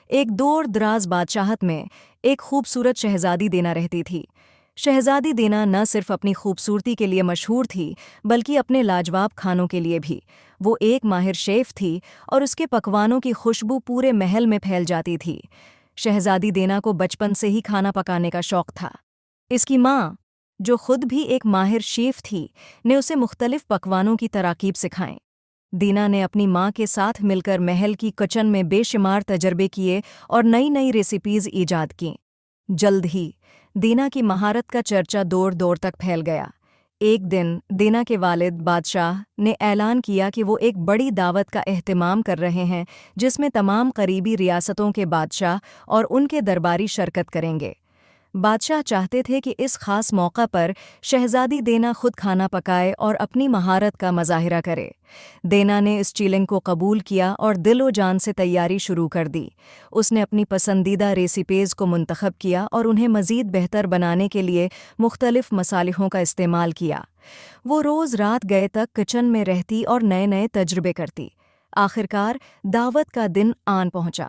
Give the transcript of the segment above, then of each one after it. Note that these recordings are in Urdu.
ایک دور دراز بادشاہت میں ایک خوبصورت شہزادی دینا رہتی تھی۔ شہزادی دینا نہ صرف اپنی خوبصورتی کے لیے مشہور تھی بلکہ اپنے لاجواب کھانوں کے لیے بھی۔ وہ ایک ماہر شیف تھی اور اس کے پکوانوں کی خوشبو پورے محل میں پھیل جاتی تھی۔ شہزادی دینا کو بچپن سے ہی کھانا پکانے کا شوق تھا۔ اس کی ماں، جو خود بھی ایک ماہر شیف تھی، نے اسے مختلف پکوانوں کی تراکیب سکھائیں۔ دینا نے اپنی ماں کے ساتھ مل کر محل کی کچن میں بے شمار تجربے کیے اور نئی نئی ریسیپیز ایجاد کیں۔ جلد ہی دینا کی مہارت کا چرچا دور دور تک پھیل گیا۔ ایک دن دینا کے والد بادشاہ نے اعلان کیا کہ وہ ایک بڑی دعوت کا اہتمام کر رہے ہیں جس میں تمام قریبی ریاستوں کے بادشاہ اور ان کے درباری شرکت کریں گے۔ بادشاہ چاہتے تھے کہ اس خاص موقع پر شہزادی دینا خود کھانا پکائے اور اپنی مہارت کا مظاہرہ کرے۔ دینا نے اس چیلنج کو قبول کیا اور دل و جان سے تیاری شروع کر دی۔ اس نے اپنی پسندیدہ ریسیپیز کو منتخب کیا اور انہیں مزید بہتر بنانے کے لیے مختلف مصالحوں کا استعمال کیا۔ وہ روز رات گئے تک کچن میں رہتی اور نئے نئے تجربے کرتی۔ آخرکار دعوت کا دن آن پہنچا۔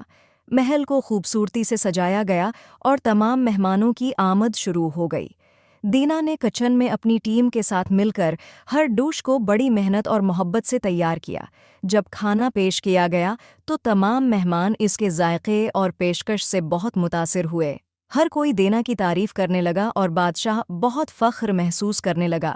محل کو خوبصورتی سے سجایا گیا اور تمام مہمانوں کی آمد شروع ہو گئی۔ دینا نے کچن میں اپنی ٹیم کے ساتھ مل کر ہر ڈش کو بڑی محنت اور محبت سے تیار کیا۔ جب کھانا پیش کیا گیا تو تمام مہمان اس کے ذائقے اور پیشکش سے بہت متاثر ہوئے۔ ہر کوئی دینا کی تعریف کرنے لگا اور بادشاہ بہت فخر محسوس کرنے لگا۔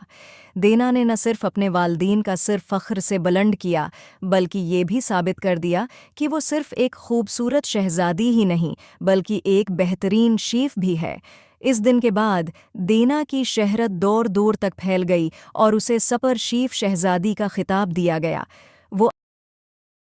دینا نے نہ صرف اپنے والدین کا سر فخر سے بلند کیا بلکہ یہ بھی ثابت کر دیا کہ وہ صرف ایک خوبصورت شہزادی ہی نہیں بلکہ ایک بہترین شیف بھی ہے۔ اس دن کے بعد دینا کی شہرت دور دور تک پھیل گئی اور اسے سپر شیف شہزادی کا خطاب دیا گیا۔